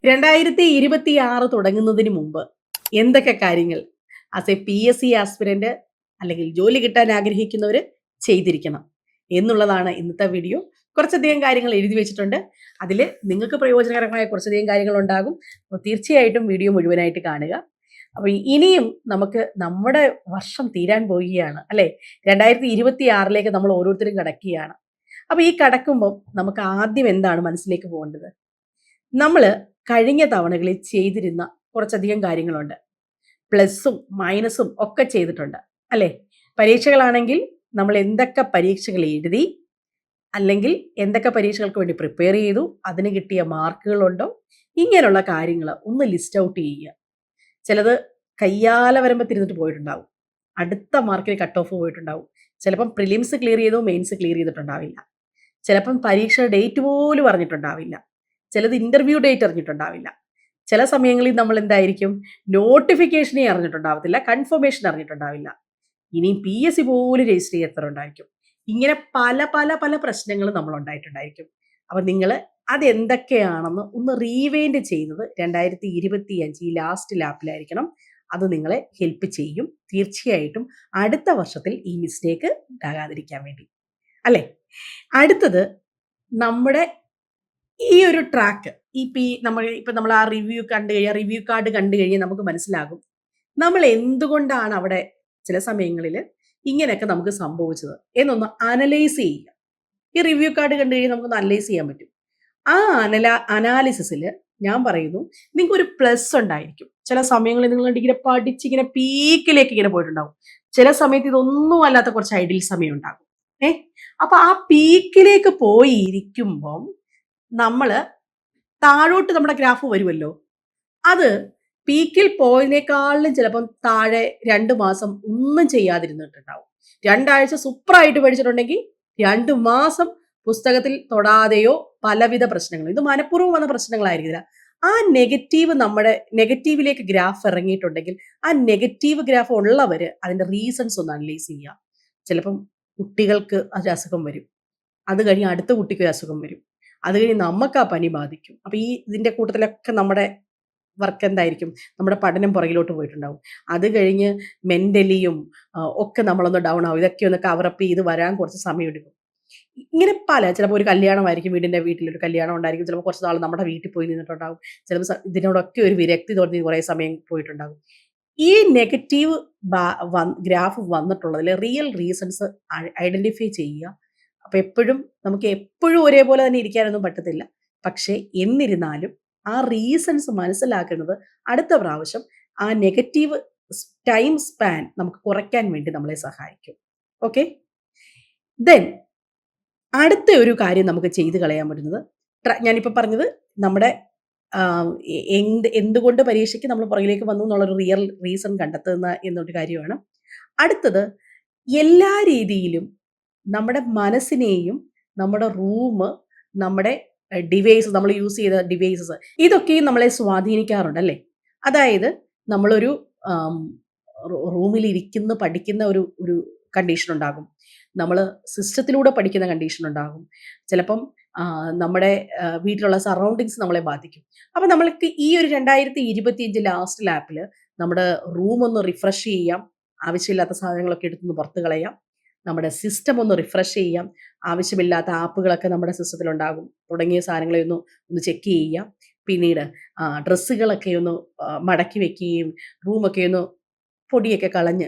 2026 തുടങ്ങുന്നതിന് മുമ്പ് എന്തൊക്കെ കാര്യങ്ങൾ ആസ് എ PSC ആസ്പിരന്റ് അല്ലെങ്കിൽ ജോലി കിട്ടാൻ ആഗ്രഹിക്കുന്നവർ ചെയ്തിരിക്കണം എന്നുള്ളതാണ് ഇന്നത്തെ വീഡിയോ. കുറച്ചധികം കാര്യങ്ങൾ എഴുതി വെച്ചിട്ടുണ്ട്. അതിൽ നിങ്ങൾക്ക് പ്രയോജനകരമായ കുറച്ചധികം കാര്യങ്ങൾ ഉണ്ടാകും. അപ്പോൾ തീർച്ചയായിട്ടും വീഡിയോ മുഴുവനായിട്ട് കാണുക. അപ്പോൾ ഇനിയും നമുക്ക് നമ്മുടെ വർഷം തീരാൻ പോവുകയാണ് അല്ലേ? 2026 നമ്മൾ ഓരോരുത്തരും കടക്കുകയാണ്. അപ്പോൾ ഈ കടക്കുമ്പോൾ നമുക്ക് ആദ്യം എന്താണ് മനസ്സിലേക്ക് പോകേണ്ടത്? നമ്മൾ കഴിഞ്ഞ തവണകളിൽ ചെയ്തിരുന്ന കുറച്ചധികം കാര്യങ്ങളുണ്ട്. പ്ലസും മൈനസും ഒക്കെ ചെയ്തിട്ടുണ്ട് അല്ലേ? പരീക്ഷകളാണെങ്കിൽ നമ്മൾ എന്തൊക്കെ പരീക്ഷകൾ എഴുതി, അല്ലെങ്കിൽ എന്തൊക്കെ പരീക്ഷകൾക്ക് വേണ്ടി പ്രിപ്പയർ ചെയ്തു, അതിന് കിട്ടിയ മാർക്കുകളുണ്ടോ, ഇങ്ങനെയുള്ള കാര്യങ്ങൾ ഒന്ന് ലിസ്റ്റ് ഔട്ട് ചെയ്യുക. ചിലത് കയ്യാല വരുമ്പോൾ തിരിഞ്ഞിട്ട് പോയിട്ടുണ്ടാവും, അടുത്ത മാർക്കിൽ കട്ട് ഓഫ് പോയിട്ടുണ്ടാവും. ചിലപ്പം പ്രിലിംസ് ക്ലിയർ ചെയ്തു, മെയിൻസ് ക്ലിയർ ചെയ്തിട്ടുണ്ടാവില്ല. ചിലപ്പം പരീക്ഷ ഡേറ്റ് പോലും അറിഞ്ഞിട്ടുണ്ടാവില്ല. ചിലത് ഇന്റർവ്യൂ ഡേറ്റ് അറിഞ്ഞിട്ടുണ്ടാവില്ല. ചില സമയങ്ങളിൽ നമ്മൾ എന്തായിരിക്കും, നോട്ടിഫിക്കേഷനെ അറിഞ്ഞിട്ടുണ്ടാവത്തില്ല, കൺഫർമേഷൻ അറിഞ്ഞിട്ടുണ്ടാവില്ല. ഇനി PSC പോലും രജിസ്റ്റർ ചെയ്യാത്തവരുണ്ടായിരിക്കും. ഇങ്ങനെ പല പല പല പ്രശ്നങ്ങളും നമ്മൾ ഉണ്ടായിട്ടുണ്ടായിരിക്കും. അപ്പം നിങ്ങൾ അതെന്തൊക്കെയാണെന്ന് ഒന്ന് റീവൈൻഡ് ചെയ്യുന്നത് 2025 ഈ ലാസ്റ്റ് ലാപ്പിലായിരിക്കണം. അത് നിങ്ങളെ ഹെൽപ്പ് ചെയ്യും തീർച്ചയായിട്ടും, അടുത്ത വർഷത്തിൽ ഈ മിസ്റ്റേക്ക് ഉണ്ടാകാതിരിക്കാൻ വേണ്ടി അല്ലേ? അടുത്തത്, നമ്മുടെ ഈ ഒരു ട്രാക്ക് നമ്മൾ ആ റിവ്യൂ റിവ്യൂ കാർഡ് കണ്ടു കഴിഞ്ഞാൽ നമുക്ക് മനസ്സിലാകും നമ്മൾ എന്തുകൊണ്ടാണ് അവിടെ ചില സമയങ്ങളിൽ ഇങ്ങനെയൊക്കെ നമുക്ക് സംഭവിച്ചത് എന്നൊന്ന് അനലൈസ് ചെയ്യുക. ഈ റിവ്യൂ കാർഡ് കണ്ടു കഴിഞ്ഞാൽ നമുക്കൊന്ന് അനലൈസ് ചെയ്യാൻ പറ്റും. ആ അനാലിസിസിൽ ഞാൻ പറയുന്നു, നിങ്ങൾക്ക് ഒരു പ്ലസ് ഉണ്ടായിരിക്കും. ചില സമയങ്ങളിൽ നിങ്ങൾ ഇങ്ങനെ പഠിച്ചിങ്ങനെ പീക്കിലേക്ക് ഇങ്ങനെ പോയിട്ടുണ്ടാവും. ചില സമയത്ത് ഇതൊന്നും അല്ലാത്ത കുറച്ച് ഐഡിയൽ സമയം ഉണ്ടാകും. അപ്പൊ ആ പീക്കിലേക്ക് പോയി ഇരിക്കുമ്പം നമ്മൾ താഴോട്ട് നമ്മുടെ ഗ്രാഫ് വരുമല്ലോ, അത് പീക്കിൽ പോയതിനേക്കാളും ചിലപ്പം താഴെ 2 മാസം ഒന്നും ചെയ്യാതിരുന്നിട്ടുണ്ടാവും. 2 ആഴ്ച സൂപ്പറായിട്ട് പഠിച്ചിട്ടുണ്ടെങ്കിൽ 2 മാസം പുസ്തകത്തിൽ തൊടാതെയോ പലവിധ പ്രശ്നങ്ങൾ, ഇത് മനഃപൂർവ്വം വന്ന പ്രശ്നങ്ങളായിരിക്കില്ല. ആ നമ്മുടെ നെഗറ്റീവിലേക്ക് ഗ്രാഫ് ഇറങ്ങിയിട്ടുണ്ടെങ്കിൽ ആ നെഗറ്റീവ് ഗ്രാഫ് ഉള്ളവർ അതിന്റെ റീസൺസ് ഒന്ന് അനലൈസ് ചെയ്യുക. ചിലപ്പം കുട്ടികൾക്ക് ഒരു അസുഖം വരും, അത് കഴിഞ്ഞ് അടുത്ത കുട്ടിക്ക് ഒരു അസുഖം വരും, അത് കഴിഞ്ഞ് നമുക്ക് ആ പനി ബാധിക്കും. അപ്പൊ ഇതിന്റെ കൂട്ടത്തിലൊക്കെ നമ്മുടെ വർക്ക് എന്തായിരിക്കും, നമ്മുടെ പഠനം പുറകിലോട്ട് പോയിട്ടുണ്ടാവും. അത് കഴിഞ്ഞ് മെന്റലിയും ഒക്കെ നമ്മളൊന്ന് ഡൗൺ ആവും. ഇതൊക്കെ ഒന്ന് കവറപ്പ് ചെയ്ത് വരാൻ കുറച്ച് സമയം എടുക്കും. ഇങ്ങനെ ചിലപ്പോൾ ഒരു കല്യാണമായിരിക്കും, വീട്ടിലൊരു കല്യാണം ഉണ്ടായിരിക്കും, ചിലപ്പോൾ കുറച്ച് നാൾ നമ്മുടെ വീട്ടിൽ പോയി നിന്നിട്ടുണ്ടാവും, ചിലപ്പോൾ ഇതിനോടൊക്കെ ഒരു വിരക്തി തോന്നി കുറേ സമയം പോയിട്ടുണ്ടാകും. ഈ നെഗറ്റീവ് ഗ്രാഫ് വന്നിട്ടുള്ളതിൽ റിയൽ റീസൺസ് ഐഡന്റിഫൈ ചെയ്യുക. അപ്പൊ നമുക്ക് എപ്പോഴും ഒരേപോലെ തന്നെ ഇരിക്കാനൊന്നും പറ്റത്തില്ല. പക്ഷേ എന്നിരുന്നാലും ആ റീസൺസ് മനസ്സിലാക്കുന്നത് അടുത്ത പ്രാവശ്യം ആ നെഗറ്റീവ് ടൈം സ്പാൻ നമുക്ക് കുറയ്ക്കാൻ വേണ്ടി നമ്മളെ സഹായിക്കും. ഓക്കെ, ദെൻ അടുത്ത ഒരു കാര്യം നമുക്ക് ചെയ്ത് കളയാൻ പറ്റുന്നത്, ഞാനിപ്പോൾ പറഞ്ഞത് നമ്മുടെ എന്തുകൊണ്ട് പരീക്ഷയ്ക്ക് നമ്മൾ പുറകിലേക്ക് വന്നു എന്നുള്ളൊരു റിയൽ റീസൺ കണ്ടെത്തുന്ന എന്നൊരു കാര്യമാണ്. അടുത്തത്, എല്ലാ രീതിയിലും നമ്മുടെ മനസ്സിനെയും നമ്മുടെ റൂം, നമ്മുടെ ഡിവൈസ്, നമ്മൾ യൂസ് ചെയ്ത ഡിവൈസസ്, ഇതൊക്കെയും നമ്മളെ സ്വാധീനിക്കാറുണ്ട് അല്ലേ? അതായത് നമ്മളൊരു റൂമിൽ പഠിക്കുന്ന ഒരു കണ്ടീഷൻ ഉണ്ടാകും, നമ്മൾ സിസ്റ്റത്തിലൂടെ പഠിക്കുന്ന കണ്ടീഷൻ ഉണ്ടാകും, ചിലപ്പം നമ്മുടെ വീട്ടിലുള്ള സറൗണ്ടിങ്സ് നമ്മളെ ബാധിക്കും. അപ്പം നമ്മൾക്ക് ഈ ഒരു 2025 ലാസ്റ്റ് ലാപ്പിൽ നമ്മുടെ റൂം ഒന്ന് റിഫ്രഷ് ചെയ്യാം, ആവശ്യമില്ലാത്ത സാധനങ്ങളൊക്കെ എടുത്തൊന്ന് പുറത്ത് കളയാം, നമ്മുടെ സിസ്റ്റം ഒന്ന് റിഫ്രഷ് ചെയ്യാം, ആവശ്യമില്ലാത്ത ആപ്പുകളൊക്കെ നമ്മുടെ സിസ്റ്റത്തിൽ ഉണ്ടാകും, തുടങ്ങിയ സാധനങ്ങളെ ഒന്ന് ചെക്ക് ചെയ്യാം. പിന്നീട് ഡ്രസ്സുകളൊക്കെ ഒന്ന് മടക്കി വെക്കുകയും റൂമൊക്കെ ഒന്ന് പൊടിയൊക്കെ കളഞ്ഞ്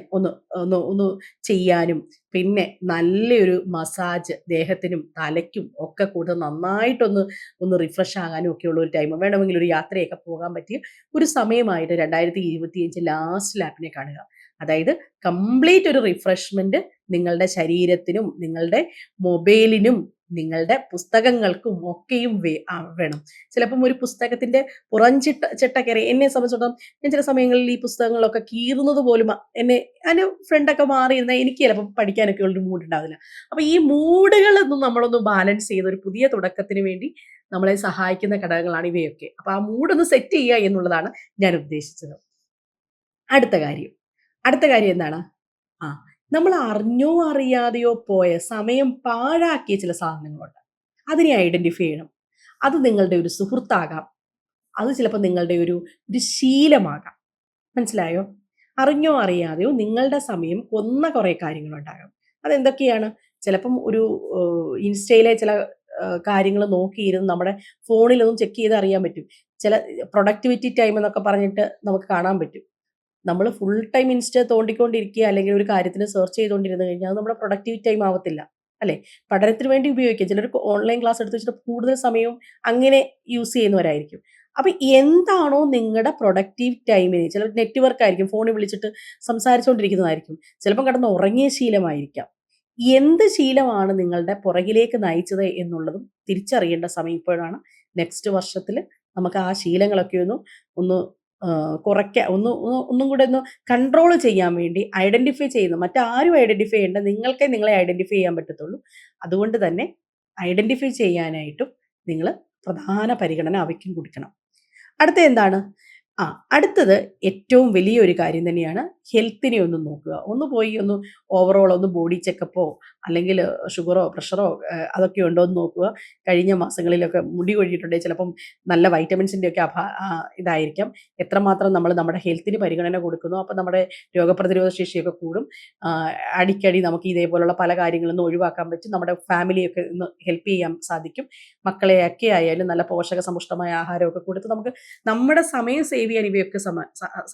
ഒന്ന് ചെയ്യാനും, പിന്നെ നല്ലൊരു മസാജ് ദേഹത്തിനും തലയ്ക്കും ഒക്കെ കൂടെ നന്നായിട്ടൊന്ന് റിഫ്രഷ് ആകാനും ഒക്കെ ഉള്ള ഒരു ടൈം, വേണമെങ്കിൽ ഒരു യാത്രയൊക്കെ പോകാൻ പറ്റിയ ഒരു സമയമായിട്ട് 2025 ലാസ്റ്റ് ലാപ്പിനെ കാണുക. അതായത് കംപ്ലീറ്റ് ഒരു റിഫ്രഷ്മെന്റ് നിങ്ങളുടെ ശരീരത്തിനും നിങ്ങളുടെ മൊബൈലിനും നിങ്ങളുടെ പുസ്തകങ്ങൾക്കും ഒക്കെയും വേണം. ചിലപ്പം ഒരു പുസ്തകത്തിന്റെ ചിട്ടക്കറി എന്നെ സംബന്ധിച്ചിടത്തോളം, ഞാൻ ചില സമയങ്ങളിൽ ഈ പുസ്തകങ്ങളൊക്കെ കീറുന്നത് പോലും എൻ്റെ ഫ്രണ്ടൊക്കെ മാറിയിരുന്ന എനിക്ക് ചിലപ്പോൾ പഠിക്കാനൊക്കെ ഉള്ളൊരു മൂഡ് ഉണ്ടാവില്ല. അപ്പൊ ഈ മൂഡുകളൊന്നും നമ്മളൊന്ന് ബാലൻസ് ചെയ്ത് ഒരു പുതിയ തുടക്കത്തിന് വേണ്ടി നമ്മളെ സഹായിക്കുന്ന ഘടകങ്ങളാണ് ഇവയൊക്കെ. അപ്പൊ ആ മൂഡൊന്ന് സെറ്റ് ചെയ്യുക എന്നുള്ളതാണ് ഞാൻ ഉദ്ദേശിച്ചത്. അടുത്ത കാര്യം എന്താണ്? നമ്മൾ അറിഞ്ഞോ അറിയാതെയോ പോയ സമയം പാഴാക്കിയ ചില സാധനങ്ങളുണ്ട്. അതിനെ ഐഡന്റിഫൈ ചെയ്യണം. അത് നിങ്ങളുടെ ഒരു സുഹൃത്താകാം, അത് ചിലപ്പോൾ നിങ്ങളുടെ ഒരു ശീലമാകാം. മനസ്സിലായോ? അറിഞ്ഞോ അറിയാതെയോ നിങ്ങളുടെ സമയം കൊന്ന കുറേ കാര്യങ്ങളുണ്ടാകാം. അതെന്തൊക്കെയാണ്? ചിലപ്പം ഒരു ഇൻസ്റ്റയിലെ ചില കാര്യങ്ങൾ നോക്കിയിരുന്ന് നമ്മുടെ ഫോണിലൊന്നും ചെക്ക് ചെയ്ത് അറിയാൻ പറ്റും. ചില പ്രൊഡക്ടിവിറ്റി ടൈം എന്നൊക്കെ പറഞ്ഞിട്ട് നമുക്ക് കാണാൻ പറ്റും. നമ്മൾ ഫുൾ ടൈം ഇൻസ്റ്റ തോണ്ടിക്കൊണ്ടിരിക്കുക അല്ലെങ്കിൽ ഒരു കാര്യത്തിന് സെർച്ച് ചെയ്തുകൊണ്ടിരുന്നു കഴിഞ്ഞാൽ അത് നമ്മുടെ പ്രൊഡക്റ്റീവ് ടൈം ആവത്തില്ല. അല്ലേ? പഠനത്തിന് വേണ്ടി ഉപയോഗിക്കാം. ചിലർ ഓൺലൈൻ ക്ലാസ് എടുത്ത് വെച്ചിട്ട് കൂടുതൽ സമയവും അങ്ങനെ യൂസ് ചെയ്യുന്നവരായിരിക്കും. അപ്പൊ എന്താണോ നിങ്ങളുടെ പ്രൊഡക്റ്റീവ് ടൈമിന് ചിലർ നെറ്റ്‌വർക്ക് ആയിരിക്കും. ഫോണിൽ വിളിച്ചിട്ട് സംസാരിച്ചുകൊണ്ടിരിക്കുന്നതായിരിക്കും. ചിലപ്പം കിടന്ന് ഉറങ്ങിയ ശീലമായിരിക്കാം. എന്ത് ശീലമാണ് നിങ്ങളുടെ പുറകിലേക്ക് നയിച്ചത് എന്നുള്ളതും തിരിച്ചറിയേണ്ട സമയം ഇപ്പോഴാണ്. നെക്സ്റ്റ് വർഷത്തില് നമുക്ക് ആ ശീലങ്ങളൊക്കെ ഒന്ന് കുറയ്ക്കാൻ ഒന്നും കൂടെ ഒന്ന് കൺട്രോൾ ചെയ്യാൻ വേണ്ടി ഐഡന്റിഫൈ ചെയ്യുന്ന മറ്റാരും ഐഡന്റിഫൈ ചെയ്യേണ്ട നിങ്ങൾക്കേ നിങ്ങളെ ഐഡന്റിഫൈ ചെയ്യാൻ പറ്റത്തുള്ളൂ. അതുകൊണ്ട് തന്നെ ഐഡന്റിഫൈ ചെയ്യാനായിട്ടും നിങ്ങൾ പ്രധാന പരിഗണന അവയ്ക്കും കൊടുക്കണം. അടുത്ത എന്താണ്? അടുത്തത് ഏറ്റവും വലിയൊരു കാര്യം തന്നെയാണ് ഹെൽത്തിനെ ഒന്ന് നോക്കുക. ഒന്ന് പോയി ഒന്ന് ഓവറോൾ ഒന്ന് ബോഡി ചെക്കപ്പോ അല്ലെങ്കിൽ ഷുഗറോ പ്രഷറോ അതൊക്കെ ഉണ്ടോ എന്ന് നോക്കുക. കഴിഞ്ഞ മാസങ്ങളിലൊക്കെ മുടി കൊഴിഞ്ഞിട്ടുണ്ടെങ്കിൽ ചിലപ്പം നല്ല വൈറ്റമിൻസിൻ്റെ ഒക്കെ ഇതായിരിക്കാം. എത്രമാത്രം നമ്മൾ നമ്മുടെ ഹെൽത്തിന് പരിഗണന കൊടുക്കുന്നു അപ്പോൾ നമ്മുടെ രോഗപ്രതിരോധ ശേഷിയൊക്കെ കൂടും. അടിക്കടി നമുക്ക് ഇതേപോലുള്ള പല കാര്യങ്ങളൊന്നും ഒഴിവാക്കാൻ പറ്റും. നമ്മുടെ ഫാമിലിയൊക്കെ ഒന്ന് ഹെൽപ്പ് ചെയ്യാൻ സാധിക്കും. മക്കളെയൊക്കെ ആയാലും നല്ല പോഷക സമ്പുഷ്ടമായ ആഹാരമൊക്കെ കൊടുത്ത് നമുക്ക് നമ്മുടെ സമയം സേവ് ചെയ്യാൻ ഇവയൊക്കെ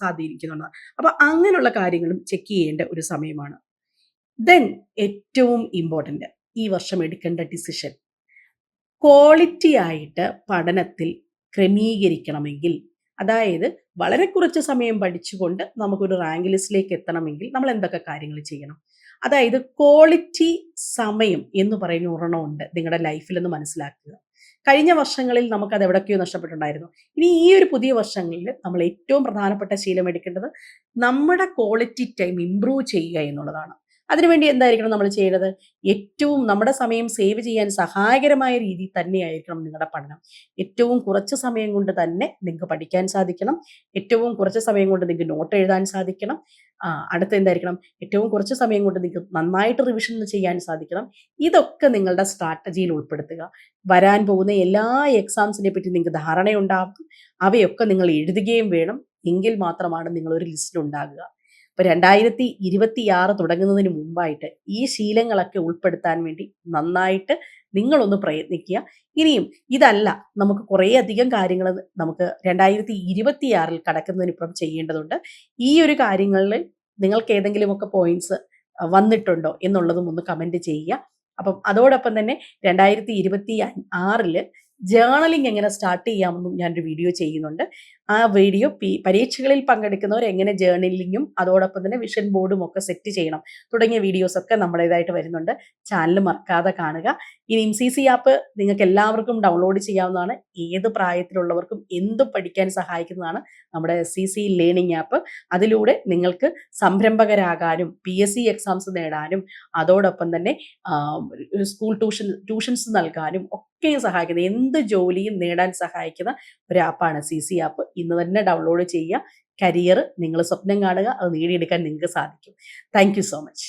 സാധിക്കുന്നുണ്ട്. അപ്പൊ അങ്ങനെയുള്ള കാര്യങ്ങളും ചെക്ക് ചെയ്യേണ്ട ഒരു സമയമാണ്. ദെൻ ഏറ്റവും ഇമ്പോർട്ടൻ്റ് ഈ വർഷം എടുക്കേണ്ട ഡിസിഷൻ ക്വാളിറ്റി ആയിട്ട് പഠനത്തിൽ ക്രമീകരിക്കണമെങ്കിൽ, അതായത് വളരെ കുറച്ച് സമയം പഠിച്ചുകൊണ്ട് നമുക്കൊരു റാങ്ക് ലിസ്റ്റിലേക്ക് എത്തണമെങ്കിൽ നമ്മൾ എന്തൊക്കെ കാര്യങ്ങൾ ചെയ്യണം? അതായത് ക്വാളിറ്റി സമയം എന്ന് പറയുന്ന ഒരെണ്ണമുണ്ട് നിങ്ങളുടെ ലൈഫിലെന്ന് മനസ്സിലാക്കുക. കഴിഞ്ഞ വർഷങ്ങളിൽ നമുക്കത് എവിടൊക്കെയോ നഷ്ടപ്പെട്ടിട്ടുണ്ടായിരുന്നു. ഇനി ഈ ഒരു പുതിയ വർഷങ്ങളിൽ നമ്മൾ ഏറ്റവും പ്രധാനപ്പെട്ട ശീലം എടുക്കേണ്ടത് നമ്മുടെ ക്വാളിറ്റി ടൈം ഇംപ്രൂവ് ചെയ്യുക എന്നുള്ളതാണ്. അതിനുവേണ്ടി എന്തായിരിക്കണം നമ്മൾ ചെയ്യേണ്ടത്? ഏറ്റവും നമ്മുടെ സമയം സേവ് ചെയ്യാൻ സഹായകരമായ രീതിയിൽ തന്നെയായിരിക്കണം നിങ്ങളുടെ പഠനം. ഏറ്റവും കുറച്ച് സമയം കൊണ്ട് തന്നെ നിങ്ങൾക്ക് പഠിക്കാൻ സാധിക്കണം. ഏറ്റവും കുറച്ച് സമയം കൊണ്ട് നിങ്ങൾക്ക് നോട്ട് എഴുതാൻ സാധിക്കണം. അടുത്ത എന്തായിരിക്കണം? ഏറ്റവും കുറച്ച് സമയം കൊണ്ട് നിങ്ങൾക്ക് നന്നായിട്ട് റിവിഷൻ ചെയ്യാൻ സാധിക്കണം. ഇതൊക്കെ നിങ്ങളുടെ സ്ട്രാറ്റജിയിൽ ഉൾപ്പെടുത്തുക. വരാൻ പോകുന്ന എല്ലാ എക്സാംസിനെ പറ്റി നിങ്ങൾക്ക് ധാരണയുണ്ടാകും. അവയൊക്കെ നിങ്ങൾ എഴുതുകയും വേണം. എങ്കിൽ മാത്രമാണ് നിങ്ങളൊരു ലിസ്റ്റിൽ ഉണ്ടാകുക. ഇപ്പൊ 2026 തുടങ്ങുന്നതിന് മുമ്പായിട്ട് ഈ ശീലങ്ങളൊക്കെ ഉൾപ്പെടുത്താൻ വേണ്ടി നന്നായിട്ട് നിങ്ങളൊന്ന് പ്രയത്നിക്കുക. ഇനിയും ഇതല്ല, നമുക്ക് കുറേ അധികം കാര്യങ്ങൾ നമുക്ക് 2026 കടക്കുന്നതിനിപ്പുറം ചെയ്യേണ്ടതുണ്ട്. ഈ ഒരു കാര്യങ്ങളിൽ നിങ്ങൾക്ക് ഏതെങ്കിലുമൊക്കെ പോയിന്റ്സ് വന്നിട്ടുണ്ടോ എന്നുള്ളതും ഒന്ന് കമന്റ് ചെയ്യുക. അപ്പം അതോടൊപ്പം തന്നെ 2026 ജേർണലിംഗ് എങ്ങനെ സ്റ്റാർട്ട് ചെയ്യാമെന്നും ഞാനൊരു വീഡിയോ ചെയ്യുന്നുണ്ട്. ആ വീഡിയോ പരീക്ഷകളിൽ പങ്കെടുക്കുന്നവർ എങ്ങനെ ജേർണലിങ്ങും അതോടൊപ്പം തന്നെ വിഷൻ ബോർഡും ഒക്കെ സെറ്റ് ചെയ്യണം തുടങ്ങിയ വീഡിയോസ് ഒക്കെ നമ്മുടേതായിട്ട് വരുന്നുണ്ട്. ചാനൽ മറക്കാതെ കാണുക. ഇനി MCC ആപ്പ് നിങ്ങൾക്ക് എല്ലാവർക്കും ഡൗൺലോഡ് ചെയ്യാവുന്നതാണ്. ഏത് പ്രായത്തിലുള്ളവർക്കും എന്തും പഠിക്കാൻ സഹായിക്കുന്നതാണ് നമ്മുടെ CC ലേണിംഗ് ആപ്പ്. അതിലൂടെ നിങ്ങൾക്ക് സംരംഭകരാകാനും PSC എക്സാംസ് നേടാനും അതോടൊപ്പം തന്നെ സ്കൂൾ ട്യൂഷൻസ് നൽകാനും ഒക്കെയും സഹായിക്കുന്ന എന്ത് ജോലിയും നേടാൻ സഹായിക്കുന്ന ഒരു ആപ്പാണ് CC ആപ്പ്. ഇന്ന് തന്നെ ഡൗൺലോഡ് ചെയ്യുക. കരിയർ നിങ്ങൾ സ്വപ്നം കാണുക, അത് നേടിയെടുക്കാൻ നിങ്ങൾക്ക് സാധിക്കും. Thank you so much.